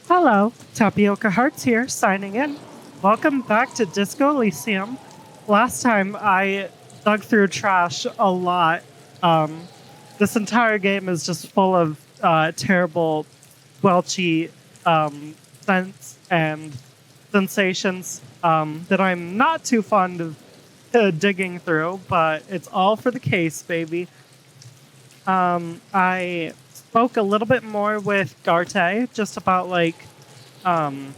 Hello, Tapioca Hearts here, signing in. Welcome back to Disco Elysium. Last time I dug through trash a lot. Um, this entire game is just full of terrible, squelchy scents and sensations that I'm not too fond of digging through, but it's all for the case, baby. I spoke a little bit more with Garte just about um,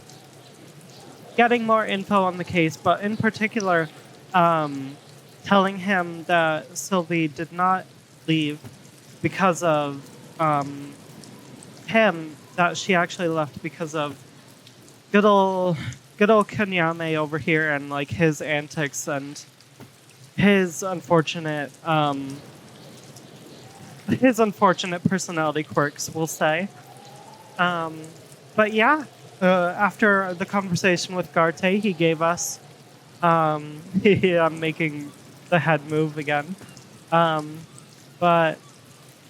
getting more info on the case, but in particular, um, telling him that Sylvie did not leave because of um, him, that she actually left because of good old good old Kanyame over here and like his antics and his unfortunate personality quirks, we'll say. Um, but yeah, after the conversation with Garte, he gave us. I'm making the head move again. Um, but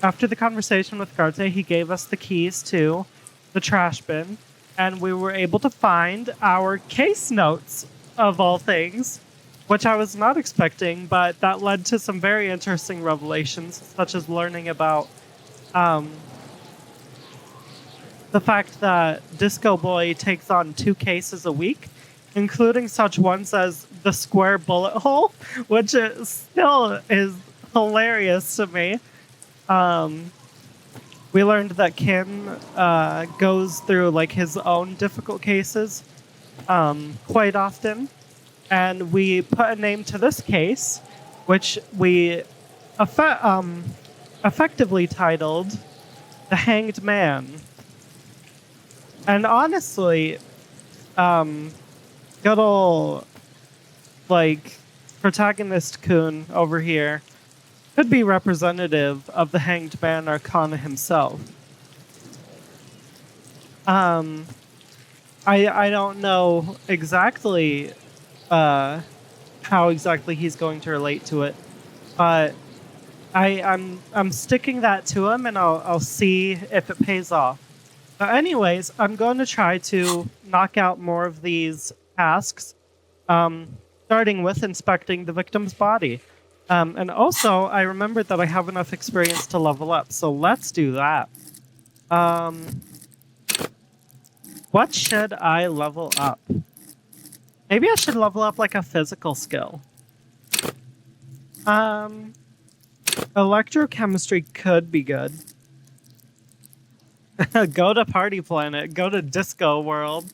after the conversation with Garte, he gave us the keys to the trash bin, and we were able to find our case notes, of all things, which I was not expecting, but that led to some very interesting revelations, such as learning about um, the fact that Disco Boy takes on 2 cases a week, including such ones as the square bullet hole, which still is hilarious to me. Um, we learned that Kim goes through like his own difficult cases quite often, and we put a name to this case, which we effectively titled "The Hanged Man." And honestly, good old like protagonist Kun over here could be representative of the Hanged Man Arcana himself. Um, I don't know exactly how exactly he's going to relate to it, but I'm sticking that to him, and I'll see if it pays off. But anyways, I'm going to try to knock out more of these tasks, starting with inspecting the victim's body. And also, I remembered that I have enough experience to level up, so let's do that. Um, what should I level up? Maybe I should level up like a physical skill. Um, Electrochemistry could be good. Go to Party Planet. Go to Disco World.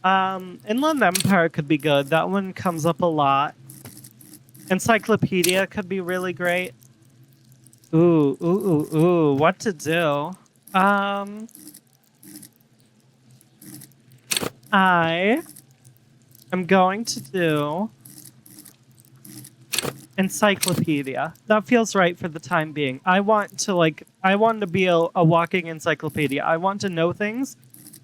Inland Empire could be good. That one comes up a lot. Encyclopedia could be really great. Ooh. What to do? I am going to do encyclopedia. That feels right for the time being. I want to be a walking encyclopedia. I want to know things,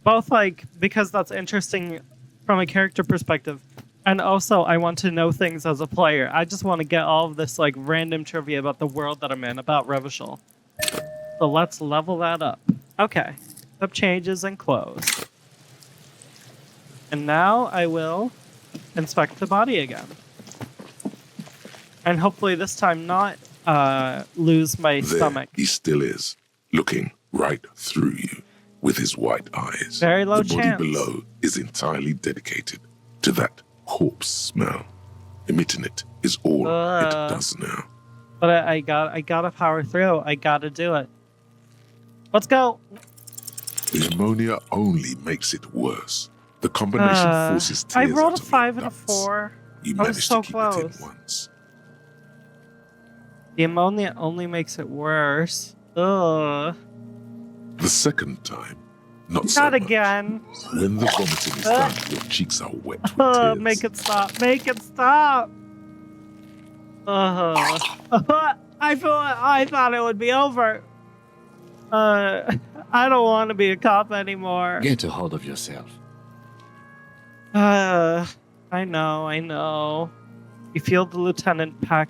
both like because that's interesting from a character perspective, and also I want to know things as a player. I just want to get all of this like random trivia about the world that I'm in, about Revachol. So let's level that up. Okay. Up changes and close. And now I will inspect the body again. And hopefully this time not lose my stomach. He still is, looking right through you with his white eyes. Very low the chance. body below is entirely dedicated to that corpse smell. Emitting it is all it does now. But I gotta power through. I gotta do it. Let's go. The ammonia only makes it worse. The combination forces tears I rolled out a of 5 your and a guts. 4. You I was managed so to keep close. it in once. The ammonia only makes it worse. Ugh. The second time, not so Not much. again. When the vomiting is done, your cheeks are wet with tears. Make it stop. Make it stop. I thought it would be over. I don't want to be a cop anymore. Get a hold of yourself. I know. You feel the lieutenant pat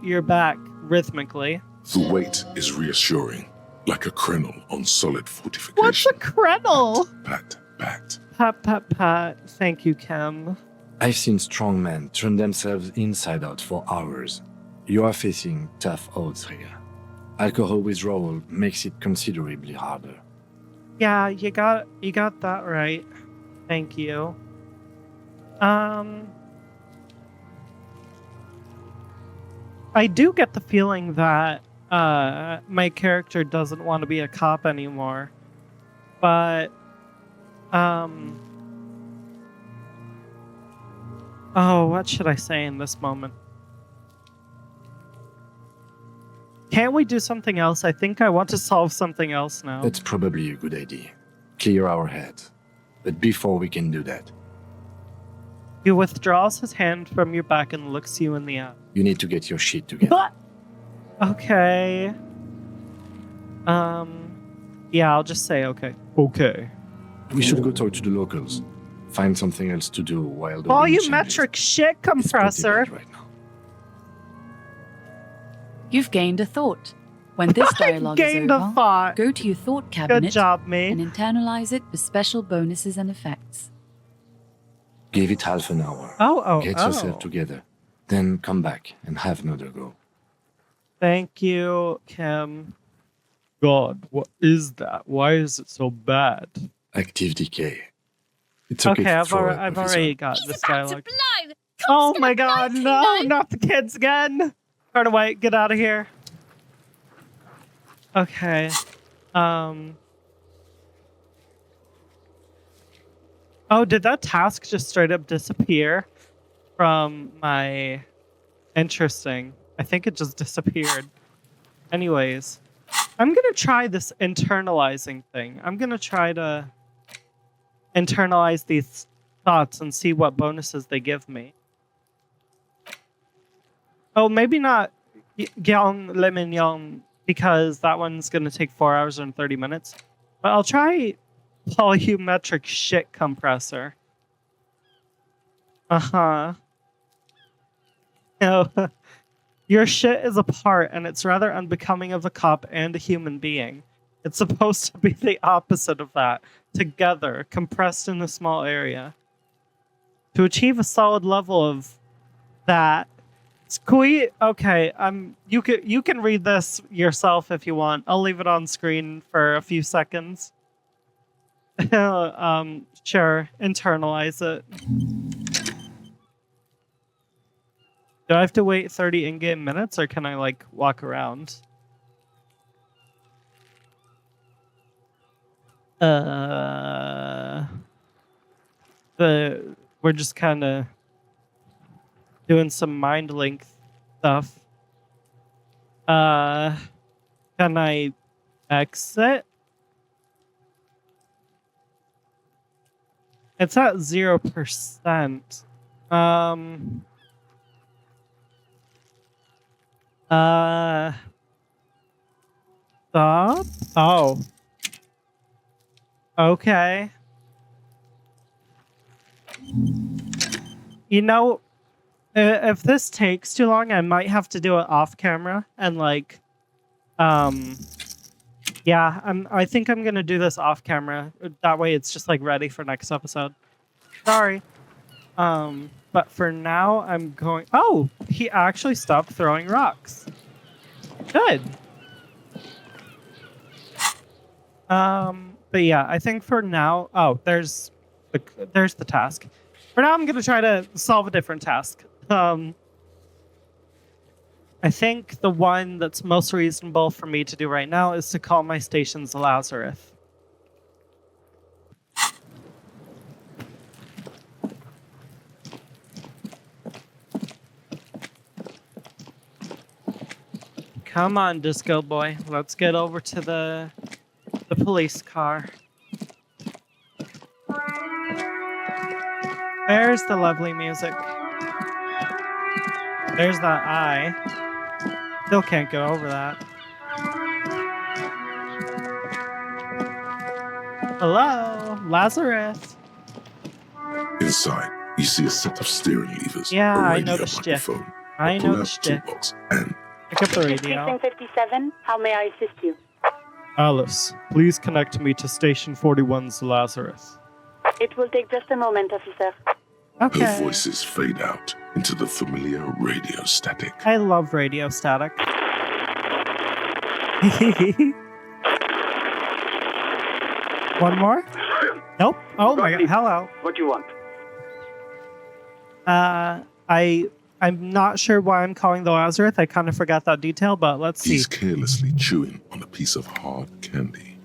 your back rhythmically. The weight is reassuring. Like a krenel on solid What's fortification. a krenel? Pat, pat. Pat, pat, pat. Thank you, Kim. I've seen strong men turn themselves inside out for hours. You are facing tough odds here. Alcohol withdrawal makes it considerably harder. Yeah, you got that right. Thank you. I do get the feeling that my character doesn't want to be a cop anymore. But oh, what should I say in this moment? Can't we do something else? I think I want to solve something else now. That's probably a good idea. Clear our heads. But before we can do that, He withdraws his hand from your back and looks you in the eye. you need to get your shit together. What? Okay. Yeah, I'll just say okay. Okay. We should go talk to the locals. Find something else to do while the wind changes. Volumetric shit It's pretty compressor. bad right now. You've gained a thought. When this dialogue is Gained a over, thought. go to your thought Good cabinet job, and me. internalize it for special bonuses and effects. Give it half an hour. Oh, Get yourself together. Then come back and have another go. Thank you, Kim. God, what is that? Why is it so bad? Active decay. It's okay, Okay, to I've throw it, already Professor. got He's this about to dialogue. blow. The Oh cop's my gonna god, blow, no, Kilo. not the kids again. Turn away, get out of here. Okay. Oh, did that task just straight up disappear from my... Interesting. I think it just disappeared. Anyways, I'm gonna try this internalizing thing. I'm gonna try to internalize these thoughts and see what bonuses they give me. Oh, maybe not Gyeong Le Mignon, because that one's gonna take 4 hours and 30 minutes. But I'll try volumetric shit compressor. Uh-huh. No. Your shit is apart, and it's rather unbecoming of a cop and a human being. It's supposed to be the opposite of that. Together, compressed in a small area. To achieve a solid level of that. Okay, you can read this yourself if you want. I'll leave it on screen for a few seconds. Sure, internalize it. Do I have to wait 30 in-game minutes, or can I, like, walk around? We're just kind of doing some mind link stuff. Can I exit? It's at 0%. Stop? Oh. Okay. You know, if this takes too long, I might have to do it off camera and like, yeah, I think I'm gonna do this off camera. That way it's just like ready for next episode. Sorry. But for now, I'm going... Oh! He actually stopped throwing rocks. Good. But yeah, I think for now... Oh, there's the task. For now, I'm going to try to solve a different task. I think the one that's most reasonable for me to do right now is to call my stations Lazarus. Come on, Disco Boy. Let's get over to the police car. There's the lovely music. There's that eye. Still can't get over that. Hello, Lazarus. Inside, you see a set of steering levers, Yeah, a I radio know the shtick. microphone, I a know the pull-out shtick. toolbox, and Pick up the radio. Precinct 57, how may I assist you? Alice, please connect me to Station 41's Lazarus. It will take just a moment, officer. Okay. Her voices fade out into the familiar radio static. I love radio static. One more? Nope. Oh my god. Hello. What do you want? I'm not sure why I'm calling the Lazarus. I kind of forgot that detail, but let's see. He's carelessly chewing on a piece of hard candy.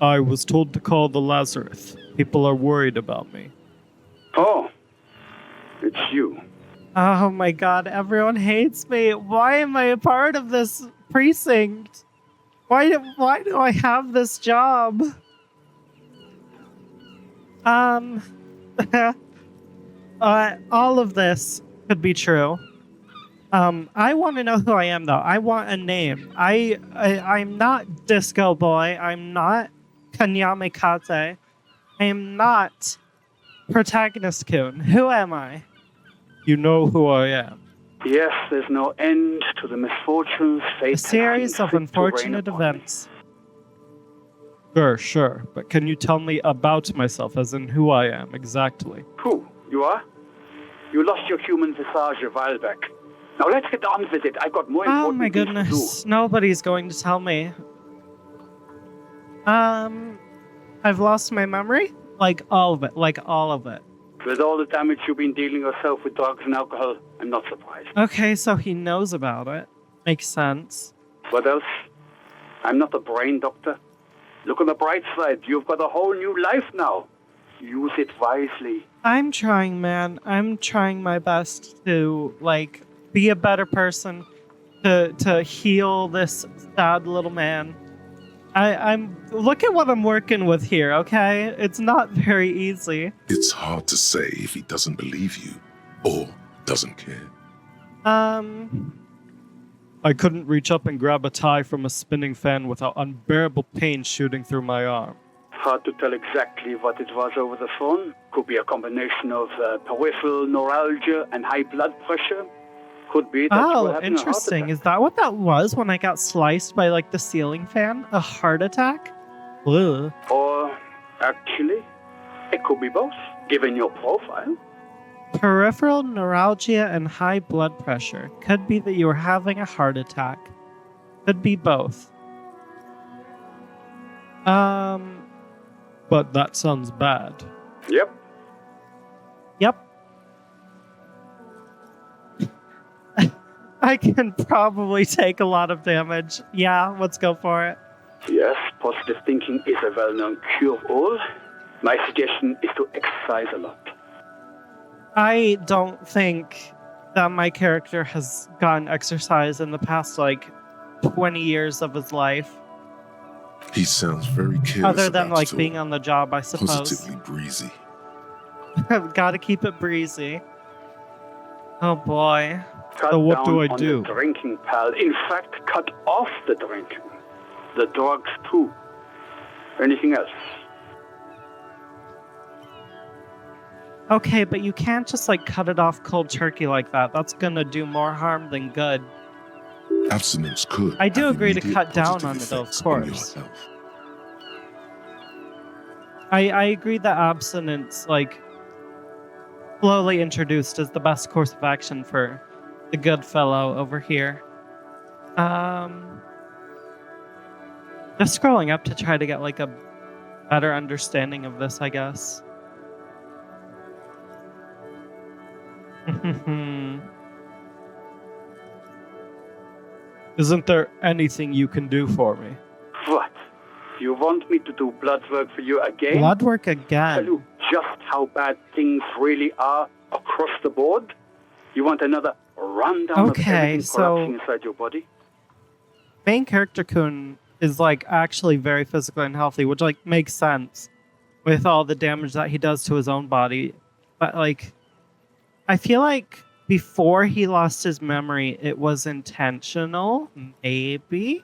I was told to call the Lazarus. People are worried about me. Oh, it's you. Oh my god, everyone hates me. Why am I a part of this precinct? Why do I have this job? All of this could be true. I want to know who I am, though. I want a name. I'm not Disco Boy. I'm not Kanyame Kate. I am not Protagonist Kun. Who am I? You know who I am. Yes, there's no end to the misfortunes, fate. A series of unfortunate events. Sure. But can you tell me about myself, as in who I am, exactly? Who? You are? You lost your human visage a while back. Now let's get on with it. I've got more Oh important my things to goodness. Nobody's going to tell me. I've lost my memory? Like all of it. do. With all the damage you've been dealing yourself with drugs and alcohol, I'm not surprised. Okay, so he knows about it. Makes sense. What else? I'm not a brain doctor. Look on the bright side. You've got a whole new life now. Use it wisely. I'm trying, man. I'm trying my best to, be a better person. To heal this sad little man. I'm look at what I'm working with here, okay? It's not very easy. It's hard to say if he doesn't believe you or doesn't care. I couldn't reach up and grab a tie from a spinning fan without unbearable pain shooting through my arm. Hard to tell exactly what it was over the phone. Could be a combination of peripheral neuralgia and high blood pressure. Could be that you were Oh, having interesting. a heart Is that what that was when I got sliced by the ceiling fan? A heart attack? Ugh. attack. Or, actually, it could be both, given your profile. Peripheral neuralgia and high blood pressure. Could be that you were having a heart attack. Could be both. But that sounds bad. Yep. Yep. I can probably take a lot of damage. Yeah, let's go for it. Yes, positive thinking is a well-known cure-all. My suggestion is to exercise a lot. I don't think that my character has gotten exercise in the past, 20 years of his life. He sounds very careless. Other than, about it all. being on the job, I suppose. Positively breezy. Gotta keep it breezy. Oh boy. Cut So what down do I on do? The drinking, pal. In fact, cut off the drinking. The drugs, too. Anything else? Okay, but you can't just, cut it off cold turkey like that. That's gonna do more harm than good. Abstinence could. I do have agree to immediate cut down positive on it, though, of effects on your course. health. I agree that abstinence, slowly introduced is the best course of action for the good fellow over here. Just scrolling up to try to get, a better understanding of this, I guess. Isn't there anything you can do for me? What? You want me to do blood work for you again? Blood work Tell again. you just how bad things really are across the board? You want another rundown Okay, of everything so- corrupting inside your body? Main character Kun is actually very physically unhealthy, which makes sense with all the damage that he does to his own body. But I feel like before he lost his memory, it was intentional, maybe.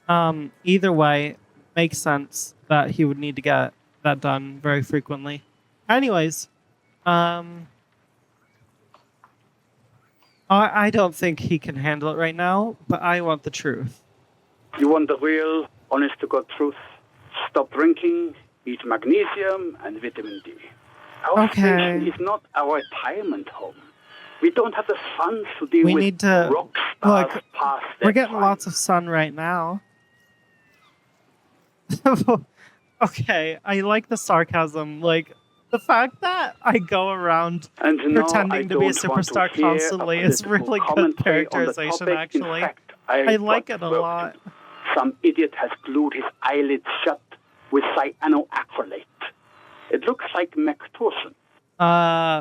Either way, makes sense that he would need to get that done very frequently. Anyways, I don't think he can handle it right now, but I want the truth. You want the real honest to God truth, stop drinking, eat magnesium and vitamin D. Our Okay. station is not our retirement home. We don't have the funds to deal We with need to- rock stars look, past We're their getting prime. lots of sun right now. Okay, I like the sarcasm. Like, the fact that I go around And no, I pretending to be a don't want to superstar hear constantly is political really good commentary on the characterization, topic. actually. In fact, I got like it a work lot. to do. Some idiot has glued his eyelids shut with cyanoacrylate. It looks like Mactorson.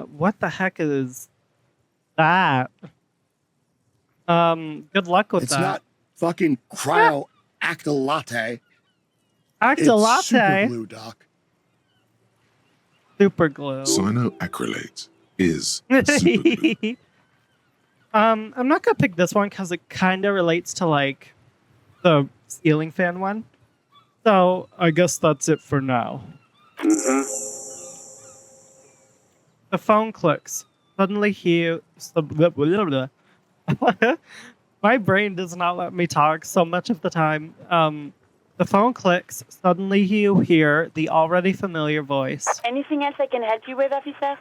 What the heck is that? Good luck with It's that. not fucking cryo-actylate. Acta It's latte. super glue, Doc. Super glue. Cyanoacrylate is super glue. I'm not gonna pick this one because it kind of relates to like the ceiling fan one. So I guess that's it for now. The phone clicks. Suddenly my brain does not let me talk so much of the time. The phone clicks. Suddenly you hear the already familiar voice. Anything else I can help you with, officer?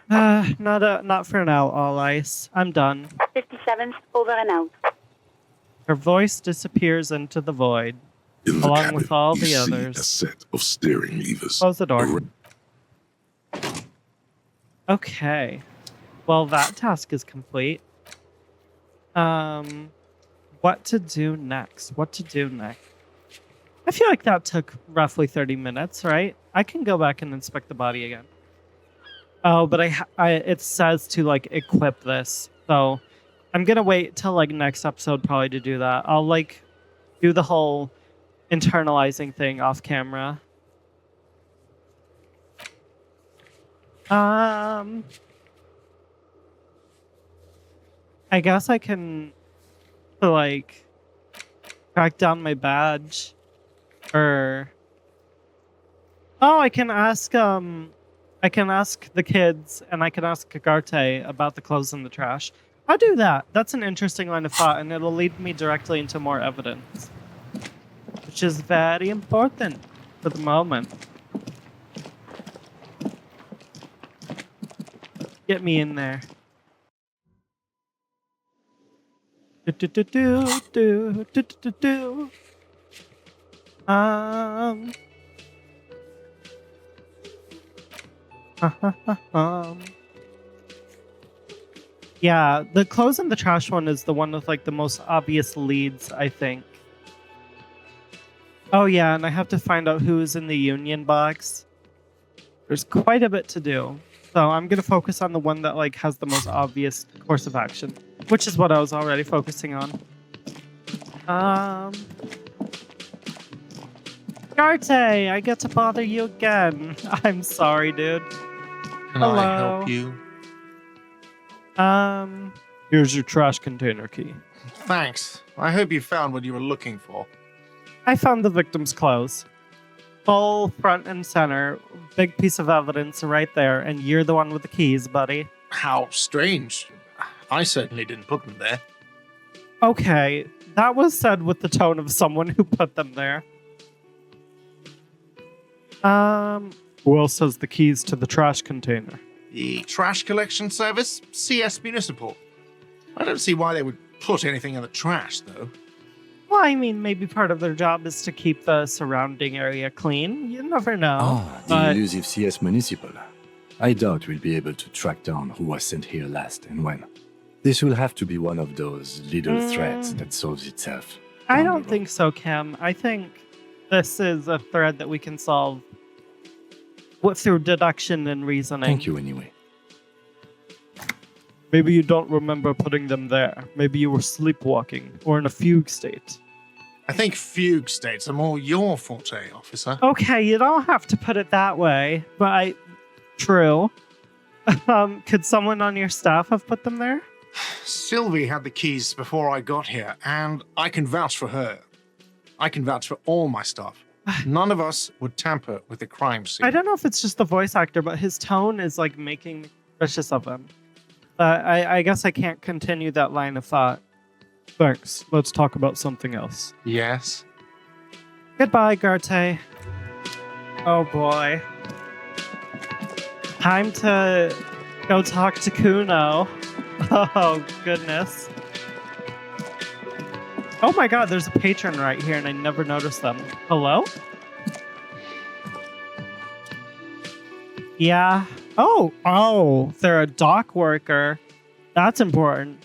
Not for now, All Ice. I'm done. 57th, over and out. Her voice disappears into the void. In the Along cabin, with all you the see others. a set of steering levers. Close the door. Around Okay. Well, that task is complete. What to do next? I feel like that took roughly 30 minutes, right? I can go back and inspect the body again. Oh, but it says to like equip this. So I'm going to wait till like next episode probably to do that. I'll like do the whole internalizing thing off camera. I guess I can like track down my badge, or I can ask the kids, and I can ask Kagarte about the clothes in the trash. I'll do that. That's an interesting line of thought, and it'll lead me directly into more evidence, which is very important for the moment. Get me in there. Yeah, the clothes in the trash one is the one with like the most obvious leads, I think. Oh yeah, and I have to find out who's in the union box. There's quite a bit to do. So I'm going to focus on the one that like has the most obvious course of action, which is what I was already focusing on. Garte, I get to bother you again. I'm sorry, dude. Can Hello. I help you? Here's your trash container key. Thanks. I hope you found what you were looking for. I found the victim's clothes. Full front and center. Big piece of evidence right there, and you're the one with the keys, buddy. How strange. I certainly didn't put them there. Okay, that was said with the tone of someone who put them there. Who else has the keys to the trash container? The trash collection service? CS Municipal. I don't see why they would put anything in the trash, though. Well, I mean, maybe part of their job is to keep the surrounding area clean. You never know. Ah, the But elusive CS Municipal. I doubt we'll be able to track down who was sent here last and when. This will have to be one of those little threads that solves itself. I down don't the road. think so, Kim. I think this is a thread that we can solve through deduction and reasoning. Thank you anyway. Maybe you don't remember putting them there. Maybe you were sleepwalking or in a fugue state. I think fugue states are more your forte, officer. Okay, you don't have to put it that way, but true. Could someone on your staff have put them there? Sylvie had the keys before I got here, and I can vouch for her. I can vouch for all my staff. None of us would tamper with the crime scene. I don't know if it's just the voice actor, but his tone is like making me suspicious of him. I guess I can't continue that line of thought. Thanks. Let's talk about something else. Yes? Goodbye, Garte. Oh boy. Time to go talk to Kuno. Oh goodness. Oh my god, there's a patron right here and I never noticed them. Hello? Yeah. Oh, they're a dock worker. That's important.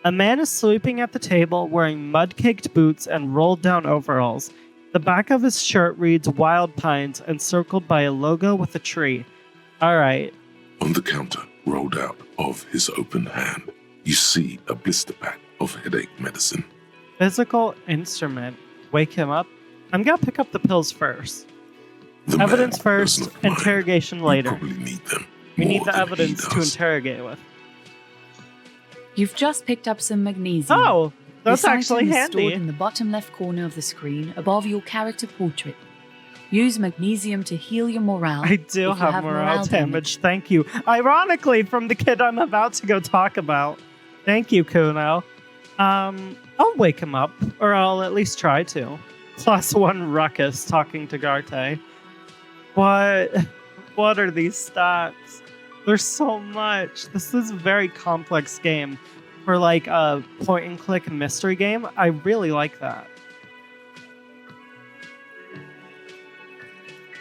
A man is sleeping at the table wearing mud-caked boots and rolled-down overalls. The back of his shirt reads Wild Pines, encircled by a logo with a tree. Alright. On the counter, rolled out of his open hand, you see a blister pack of headache medicine. Physical instrument. Wake him up. I'm gonna pick up the pills first. The Evidence man first, does not mind. interrogation You later. probably need them. We need more the than he evidence to does. interrogate with. You've just picked up some magnesium. Oh, that's This actually item is handy. stored in the bottom left corner of the screen above your character portrait. Use magnesium to heal your morale. I do if you have morale damage. Thank you. Ironically, from the kid I'm about to go talk about. Thank you, Kuno. I'll wake him up, or I'll at least try to. +1 ruckus talking to Garte. What are these stats? There's so much. This is a very complex game. For like a point-and-click mystery game, I really like that.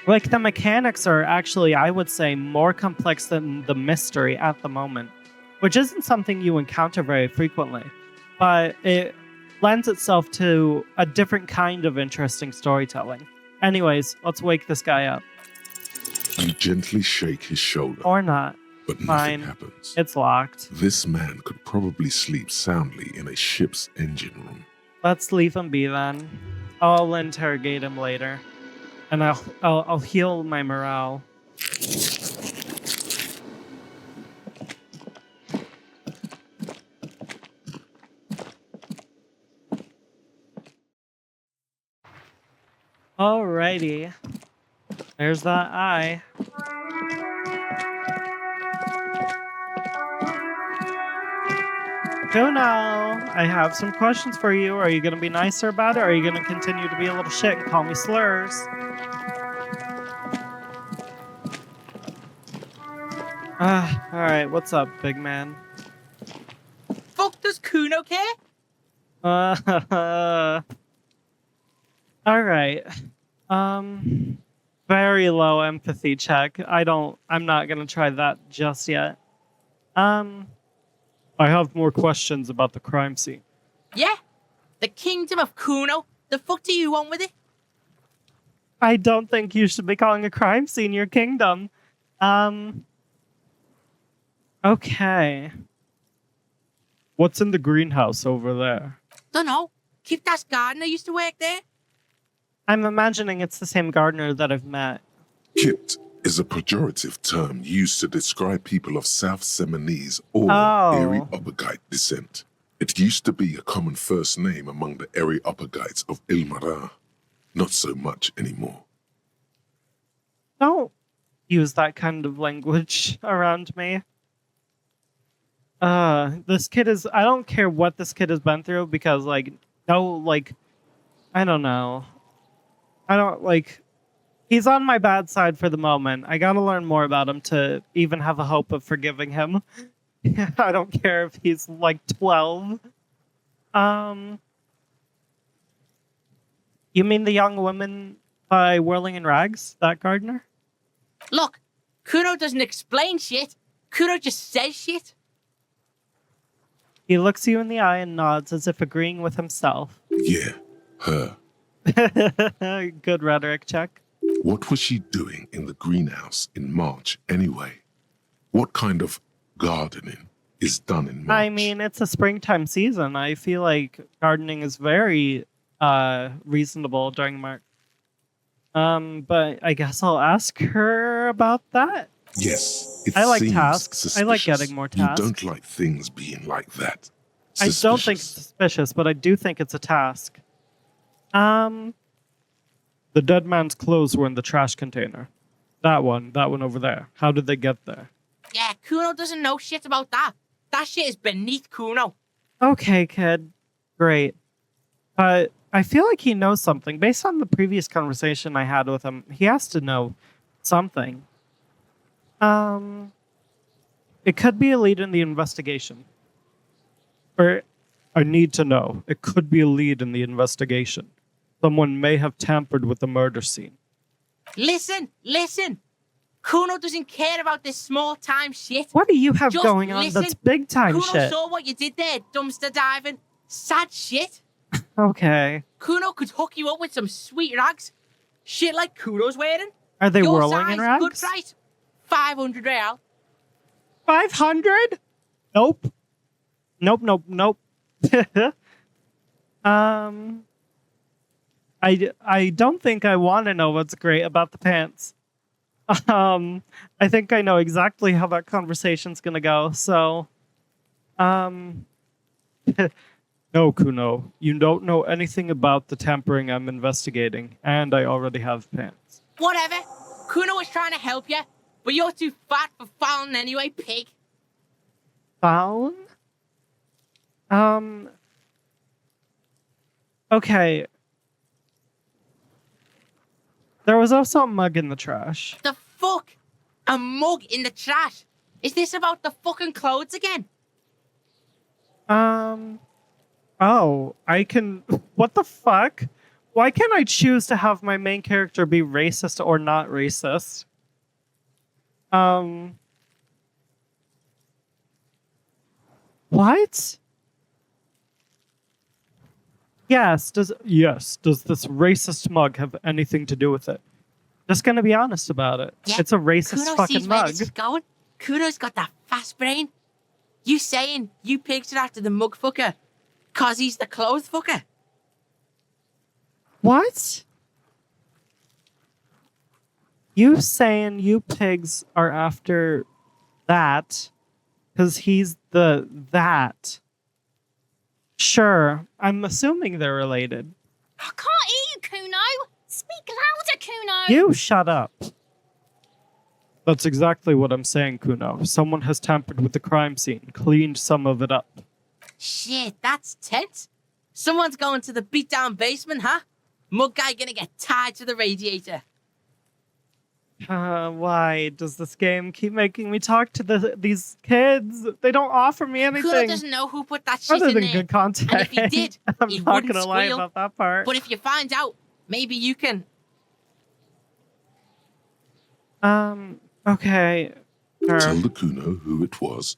Like, the mechanics are actually, I would say, more complex than the mystery at the moment, which isn't something you encounter very frequently, but it lends itself to a different kind of interesting storytelling. Anyways, let's wake this guy up. You gently shake his shoulder, Or not. but Fine. nothing happens. It's locked. This man could probably sleep soundly in a ship's engine room. Let's leave him be then. I'll interrogate him later. And I'll heal my morale. Alrighty. There's that eye. Kuno, I have some questions for you. Are you going to be nicer about it, or are you going to continue to be a little shit and call me slurs? Alright, what's up, big man? Fuck does Kuno care? Alright. Very low empathy check. I'm not gonna try that just yet. I have more questions about the crime scene. Yeah? The kingdom of Kuno? The fuck do you want with it? I don't think you should be calling a crime scene your kingdom. Okay. What's in the greenhouse over there? Dunno. Keep that gardener used to work there? I'm imagining it's the same gardener that I've met. Kit is a pejorative term used to describe people of South Seminese or Oh. Erie Uppergite descent. It used to be a common first name among the Erie Uppergites of Ilmara. Not so much anymore. Don't use that kind of language around me. This kid is... I don't care what this kid has been through because, I don't know. He's on my bad side for the moment. I gotta learn more about him to even have a hope of forgiving him. I don't care if he's, 12. You mean the young woman by Whirling in Rags? That gardener? Look, Kuno doesn't explain shit. Kuno just says shit. He looks you in the eye and nods as if agreeing with himself. Yeah, her. Good rhetoric check. What was she doing in the greenhouse in March anyway? What kind of gardening is done in March? I mean, it's a springtime season. I feel like gardening is very reasonable during March. But I guess I'll ask her about that. Yes, it I like seems tasks. I like suspicious. getting more tasks. You don't like things being like that. I don't think it's Suspicious. suspicious, but I do think it's a task. The dead man's clothes were in the trash container. That one over there. How did they get there? Yeah, Kuno doesn't know shit about that. That shit is beneath Kuno. Okay, kid. Great. But I feel like he knows something. Based on the previous conversation I had with him, he has to know something. It could be a lead in the investigation. Or, I need to know. It could be a lead in the investigation. Someone may have tampered with the murder scene. Listen! Kuno doesn't care about this small-time shit. What do you have Just going on listen. that's big-time Kuno shit? saw what you did there, dumpster diving. Sad shit. Okay. Kuno could hook you up with some sweet rags. Shit like Kuno's wearing. Are they Your rolling size, in rags? good price. 500 real. 500? Nope. Nope. I don't think I want to know what's great about the pants. I think I know exactly how that conversation's gonna go. So, no, Kuno, you don't know anything about the tampering I'm investigating, and I already have pants. Whatever. Kuno was trying to help you, but you're too fat for fouling anyway, pig. Found? Okay. There was also a mug in the trash. The fuck? A mug in the trash? Is this about the fucking clothes again? Oh, I can... What the fuck? Why can't I choose to have my main character be racist or not racist? What? Yes, does this racist mug have anything to do with it? Just gonna be honest about it. Yeah, It's a racist Kuno fucking sees where mug. this is going. Kuno's got that fast brain. You saying you picked it after the mug fucker cause he's the clothes fucker? What? You saying you pigs are after that because he's the that. Sure, I'm assuming they're related. I can't hear you, Kuno. Speak louder, Kuno. You shut up. That's exactly what I'm saying, Kuno. Someone has tampered with the crime scene, cleaned some of it up. Shit, that's tense. Someone's going to the beat-down basement, huh? Mug guy gonna get tied to the radiator. Why does this game keep making me talk to these kids? They don't offer me Kuno anything doesn't know who put that shit other in than there. good content. And if he did, I'm he not wouldn't gonna lie squeal. about that part. But if you find out, maybe you can... Okay. Tell the Kuno who it was.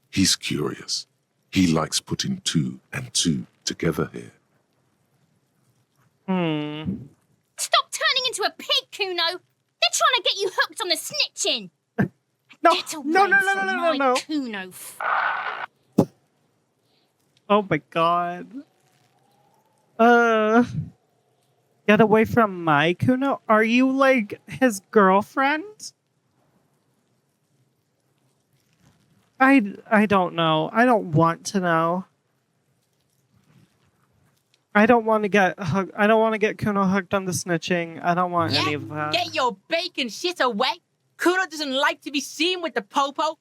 He's curious. He likes putting two and two together here. Stop turning into a pig, Kuno. They're trying to get you hooked on the snitching. No, Get away no, from my no. Kuno. Oh my god. Get away from my Kuno? Are you like his girlfriend? I don't know. I don't want to know. I don't want to get hooked. I don't want to get Kuno hooked on the snitching. I don't want any of that. Get your bacon shit away. Kuno doesn't like to be seen with the popo.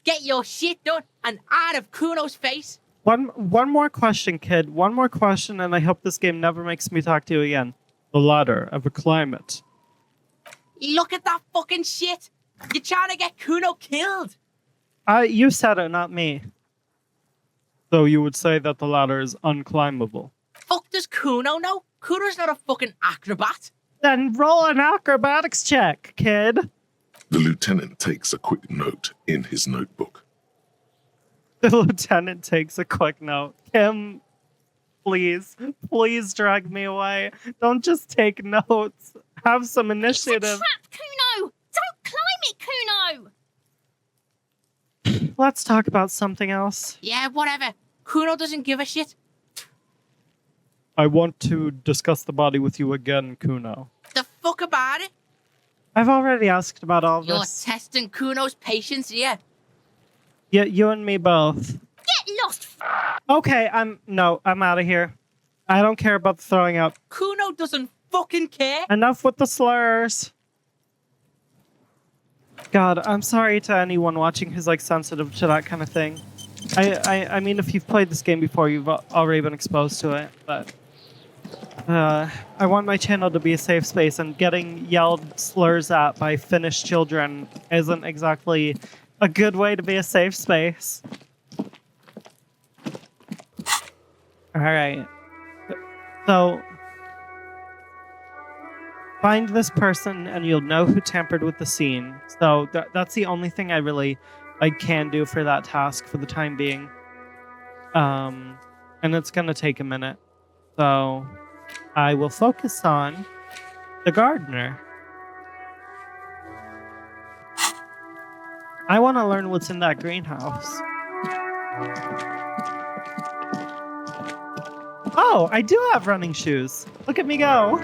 Get your shit done and out of Kuno's face. One more question, kid. One more question, and I hope this game never makes me talk to you again. The ladder of a climate. Look at that fucking shit. You're trying to get Kuno killed. You said it, not me. So you would say that the ladder is unclimbable. Fuck does Kuno know? Kuno's not a fucking acrobat. Then roll an acrobatics check, kid. The lieutenant takes a quick note in his notebook. The lieutenant takes a quick note. Kim, please drag me away. Don't just take notes. Have some initiative. It's a trap, Kuno. Don't climb it, Kuno. Let's talk about something else. Yeah, whatever. Kuno doesn't give a shit. I want to discuss the body with you again, Kuno. The fuck about it? I've already asked about all You're this. testing Kuno's patience, yeah. Yeah, you and me both. Get lost. Okay, I'm out of here. I don't care about the throwing up. Kuno doesn't fucking care. Enough with the slurs. God, I'm sorry to anyone watching who's like sensitive to that kind of thing. I mean, if you've played this game before, you've already been exposed to it, but I want my channel to be a safe space, and getting yelled slurs at by Finnish children isn't exactly a good way to be a safe space. Alright. So, find this person and you'll know who tampered with the scene. So, that's the only thing I can do for that task for the time being. And it's gonna take a minute. So, I will focus on the gardener. I want to learn what's in that greenhouse. Oh, I do have running shoes. Look at me go.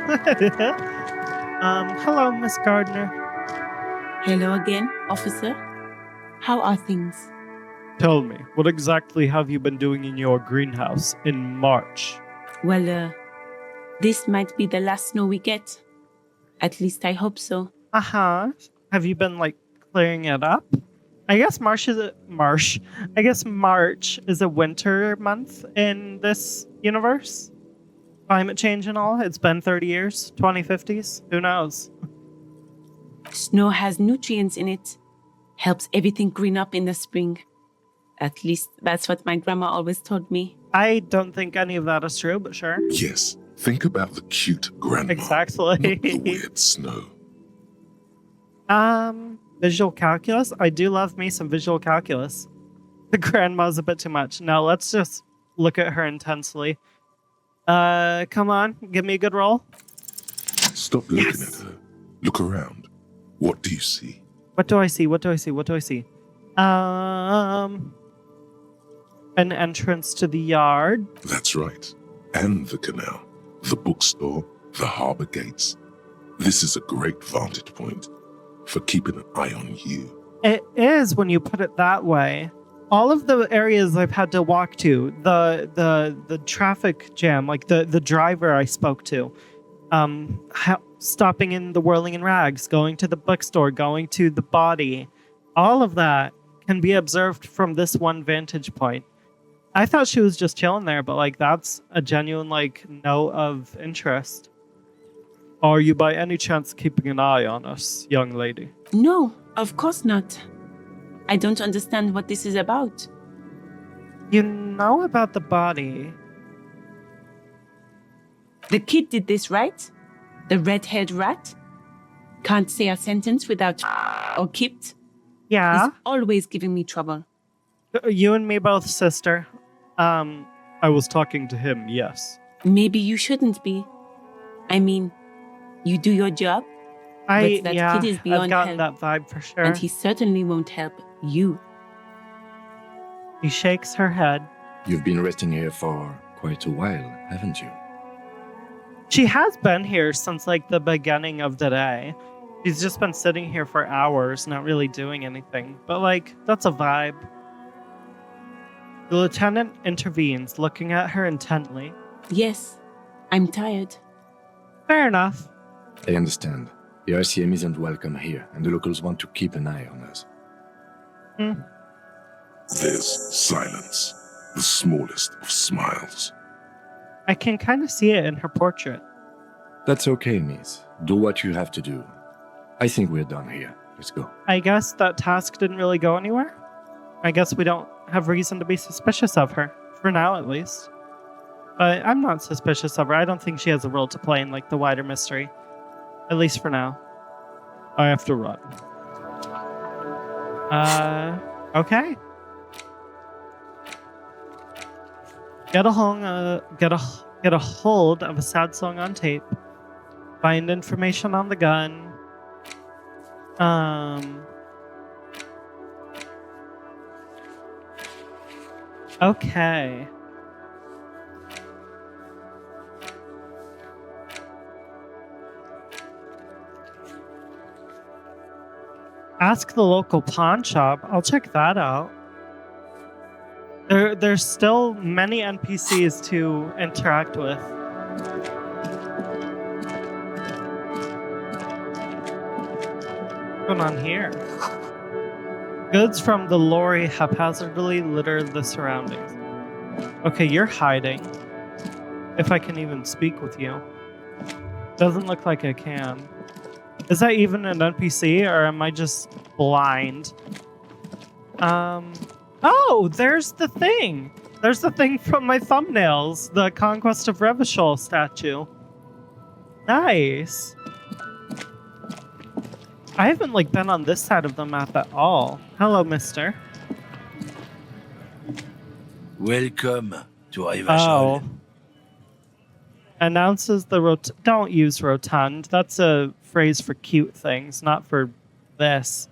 Hello, Miss Gardner. Hello again, officer. How are things? Tell me, what exactly have you been doing in your greenhouse in March? Well, this might be the last snow we get. At least I hope so. Uh-huh. Have you been, clearing it up? I guess March is a winter month in this universe. Climate change and all. It's been 30 years, 2050s. Who knows? Snow has nutrients in it. Helps everything green up in the spring. At least that's what my grandma always told me. I don't think any of that is true, but sure. Yes, think about the cute grandma. Exactly. Not the weird snow. Visual calculus? I do love me some visual calculus. The grandma's a bit too much. Now let's just look at her intensely. Come on, give me a good roll. Stop looking at her. Look around. What do you see? What do I see? What do I see? What do I see? An entrance to the yard. That's right. And the canal, the bookstore, the harbor gates. This is a great vantage point for keeping an eye on you. It is when you put it that way. All of the areas I've had to walk to, the traffic jam, the driver I spoke to, stopping in the Whirling in Rags, going to the bookstore, going to the body, all of that can be observed from this one vantage point. I thought she was just chilling there, but that's a genuine note of interest. Are you by any chance keeping an eye on us, young lady? No, of course not. I don't understand what this is about. You know about the body. The kid did this, right? The red-haired rat? Can't say a sentence without or kept. Yeah. He's always giving me trouble. You and me both, sister. I was talking to him, yes. Maybe you shouldn't be. I mean, you do your job, but that kid is beyond I've gotten help. that vibe for sure. And he certainly won't help you. He shakes her head. You've been resting here for quite a while, haven't you? She has been here since the beginning of the day. She's just been sitting here for hours, not really doing anything. But that's a vibe. The lieutenant intervenes, looking at her intently. Yes, I'm tired. Fair enough. I understand. The RCM isn't welcome here, and the locals want to keep an eye on us. There's silence, the smallest of smiles. I can kind of see it in her portrait. That's okay, miss. Do what you have to do. I think we're done here. Let's go. I guess that task didn't really go anywhere. I guess we don't have reason to be suspicious of her. For now, at least. But I'm not suspicious of her. I don't think she has a role to play in the wider mystery. At least for now. I have to run. Okay. Get a hold of a sad song on tape. Find information on the gun. Okay. Ask the local pawn shop. I'll check that out. There's still many NPCs to interact with. What's going on here? Goods from the lorry haphazardly litter the surroundings. Okay, you're hiding. If I can even speak with you. Doesn't look like I can. Is that even an NPC, or am I just blind? Oh, there's the thing. There's the thing from my thumbnails. The Conquest of Revachol statue. Nice. I haven't been on this side of the map at all. Hello, mister. Welcome to Revachol. Oh. Announces the don't use rotund. That's a phrase for cute things, not for this.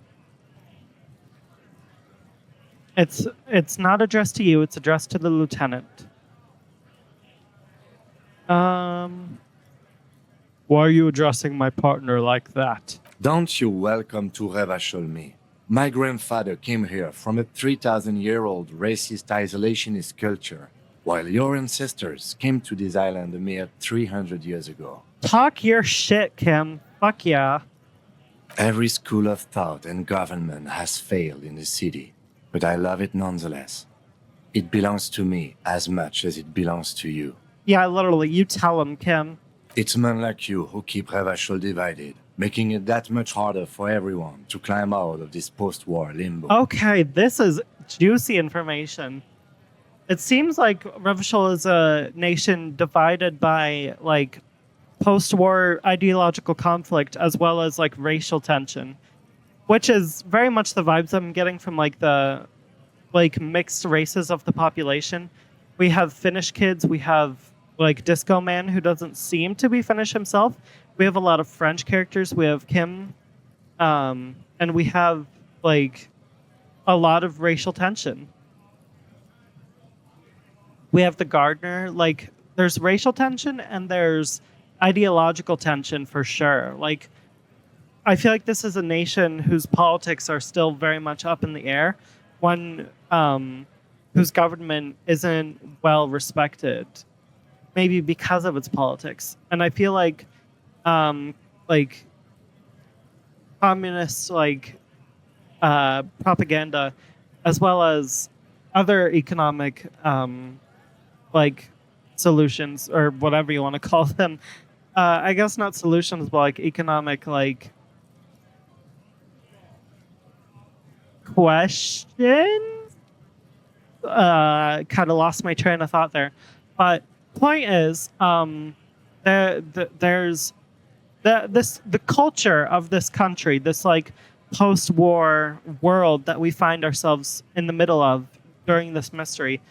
It's not addressed to you, it's addressed to the lieutenant. Why are you addressing my partner like that? Don't you welcome to Revachol me. My grandfather came here from a 3,000-year-old racist isolationist culture, while your ancestors came to this island a mere 300 years ago. Talk your shit, Kim. Fuck yeah. Every school of thought and government has failed in the city, but I love it nonetheless. It belongs to me as much as it belongs to you. Yeah, literally, you tell him, Kim. It's men like you who keep Revachol divided, making it that much harder for everyone to climb out of this post-war limbo. Okay, this is juicy information. It seems like Revachol is a nation divided by, post-war ideological conflict as well as, racial tension, which is very much the vibes I'm getting from, the, mixed races of the population. We have Finnish kids, we have, Disco Man, who doesn't seem to be Finnish himself. We have a lot of French characters. We have Kim, and we have, a lot of racial tension. We have the gardener. There's racial tension and there's ideological tension for sure. I feel like this is a nation whose politics are still very much up in the air. One whose government isn't well respected, maybe because of its politics. And I feel like communist propaganda, as well as other economic solutions, or whatever you want to call them. I guess not solutions, but economic questions. Kind of lost my train of thought there. But point is, there's the culture of this country, this post-war world that we find ourselves in the middle of during this mystery,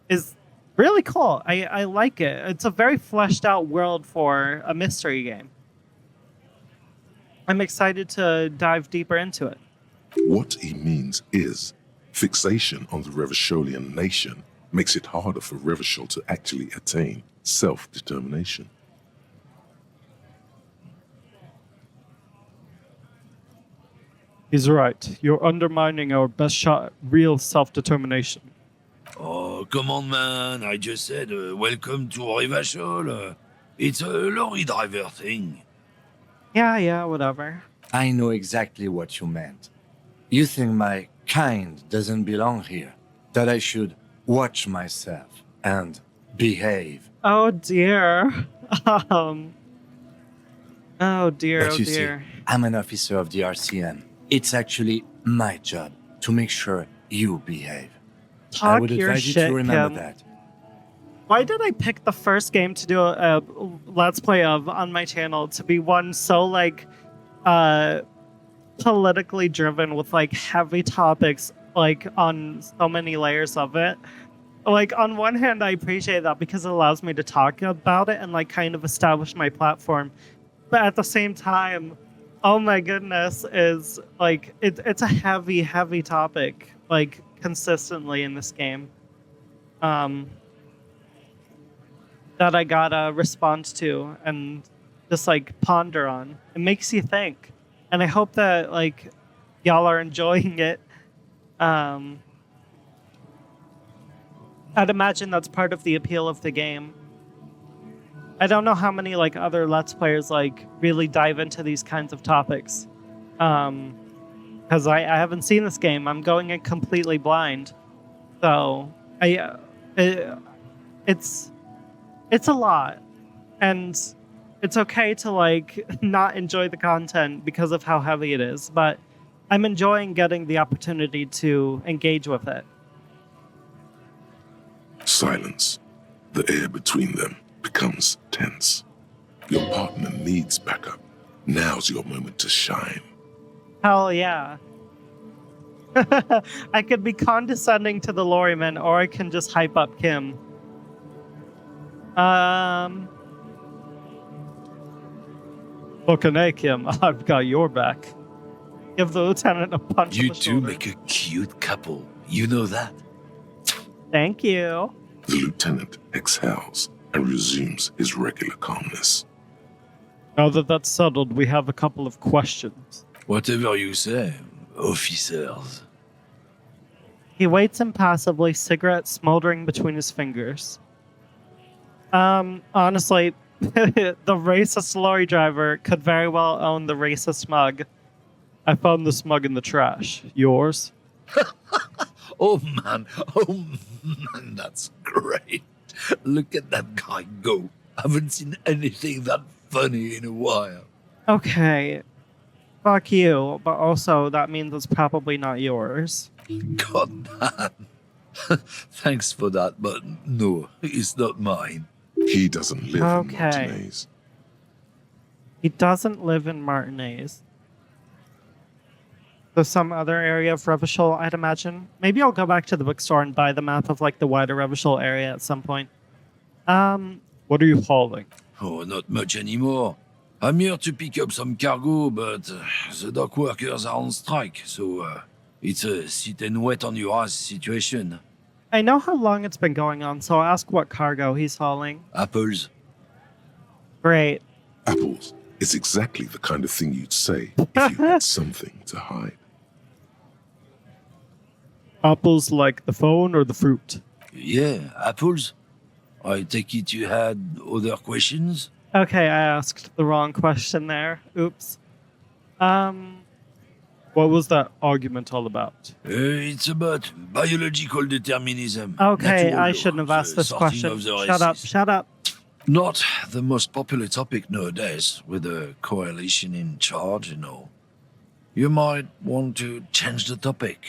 is really cool. I like it. It's a very fleshed out world for a mystery game. I'm excited to dive deeper into it. What he means is fixation on the Revacholian nation makes it harder for Revachol to actually attain self-determination. He's right. You're undermining our best shot, real self-determination. Oh, come on, man. I just said welcome to Revachol. It's a lorry driver thing. Yeah, whatever. I know exactly what you meant. You think my kind doesn't belong here, that I should watch myself and behave. Oh dear. Oh dear, But oh you dear. see, I'm an officer of the RCM. It's actually my job to make sure you behave. I Talk would your advise you shit, to remember Kim. that. Why did I pick the first game to do a Let's Play of on my channel to be one so politically driven with heavy topics on so many layers of it? On one hand, I appreciate that because it allows me to talk about it and kind of establish my platform. But at the same time, oh my goodness, is it's a heavy topic consistently in this game. That I gotta respond to and just ponder on. It makes you think. And I hope that y'all are enjoying it. I'd imagine that's part of the appeal of the game. I don't know how many other Let's Players really dive into these kinds of topics. Because I haven't seen this game. I'm going in completely blind. So it's a lot. And it's okay to like not enjoy the content because of how heavy it is, but I'm enjoying getting the opportunity to engage with it. Silence. The air between them becomes tense. Your partner needs backup. Now's your moment to shine. Hell yeah. I could be condescending to the lorryman, or I can just hype up Kim. Fucking A, Kim, I've got your back. Give the lieutenant a punch You on the two shoulder. make a cute couple. You know that? Thank you. The lieutenant exhales and resumes his regular calmness. Now that that's settled, we have a couple of questions. Whatever you say, officers. He waits impassively, cigarette smoldering between his fingers. Honestly, the racist lorry driver could very well own the racist mug. I found the mug in the trash. Yours? Oh man, that's great. Look at that guy go. Haven't seen anything that funny in a while. Okay. Fuck you, but also that means it's probably not yours. God damn. Thanks for that, but no, it's not mine. He doesn't live in Okay. Martinaise. He doesn't live in Martinaise. So some other area of Revachol, I'd imagine. Maybe I'll go back to the bookstore and buy the map of like the wider Revachol area at some point. What are you hauling? Oh, not much anymore. I'm here to pick up some cargo, but the dock workers are on strike, so it's a sit and wait on your ass situation. I know how long it's been going on, so I'll ask what cargo he's hauling. Apples. Great. Apples is exactly the kind of thing you'd say if you had something to hide. Apples like the phone or the fruit? Yeah, apples. I take it you had other questions? Okay, I asked the wrong question there. Oops. What was that argument all about? It's about biological determinism. Okay, natural I law, shouldn't have asked the this sorting question. of the Shut up, races. shut up. Not the most popular topic nowadays, with the coalition in charge, you know. You might want to change the topic.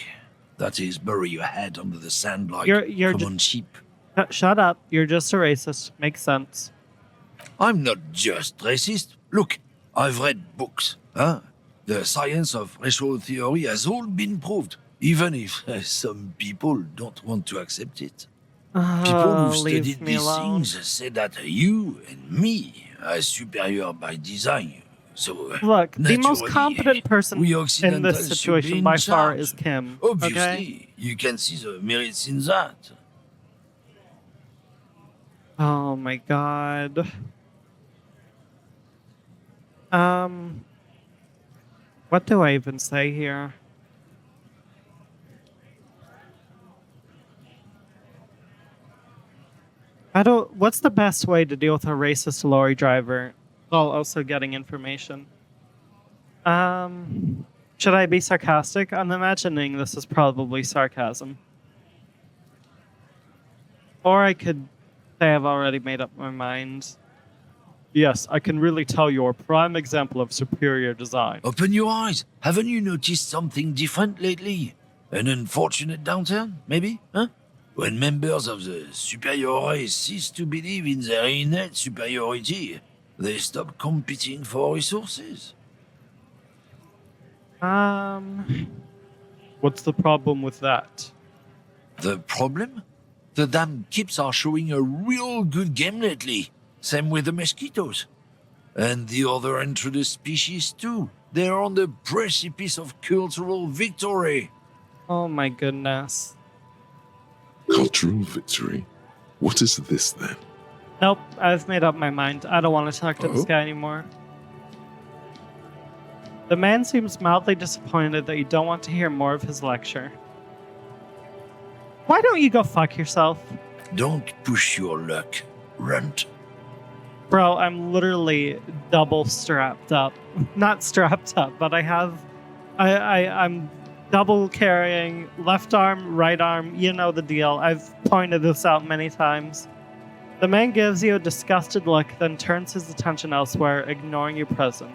That is, bury your head under the sand like You're common sheep. Shut up. You're just a racist. Makes sense. I'm not just racist. Look, I've read books. Huh? The science of racial theory has all been proved, even if some people don't want to accept it. People who've leave studied me these alone. things say that you and me are superior by design. So, Look, the most naturally, competent person we in Occidentals this should situation be in by far charge. is Kim. Obviously, Okay? you can see the merits in that. Oh my god. What do I even say here? What's the best way to deal with a racist lorry driver while also getting information? Should I be sarcastic? I'm imagining this is probably sarcasm. Or I could say I've already made up my mind. Yes, I can really tell you're a prime example of superior design. Open your eyes. Haven't you noticed something different lately? An unfortunate downturn, maybe? Huh? When members of the superior race cease to believe in their innate superiority, they stop competing for resources. What's the problem with that? The problem? The damn kips are showing a real good game lately. Same with the mosquitoes. And the other introduced species too. They're on the precipice of cultural victory. Oh my goodness. Cultural victory? What is this then? Nope, I've made up my mind. I don't want to talk to this Oh? guy anymore. The man seems mildly disappointed that you don't want to hear more of his lecture. Why don't you go fuck yourself? Don't push your luck, runt. Bro, I'm literally double strapped up. Not strapped up, but I'm double carrying left arm, right arm. You know the deal. I've pointed this out many times. The man gives you a disgusted look, then turns his attention elsewhere, ignoring your presence.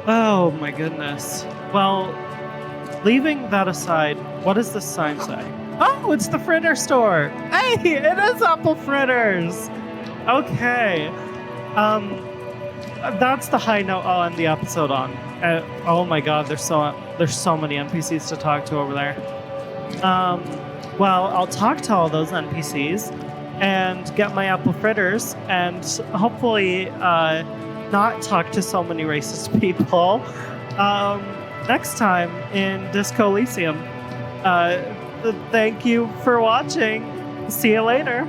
Oh my goodness. Well, leaving that aside, what does this sign say? Oh, it's the fritter store! Hey, it is apple fritters! Okay. That's the high note I'll end the episode on. Oh my god, there's so many NPCs to talk to over there. Well, I'll talk to all those NPCs and get my apple fritters and hopefully not talk to so many racist people next time in Disco Elysium. Thank you for watching. See you later.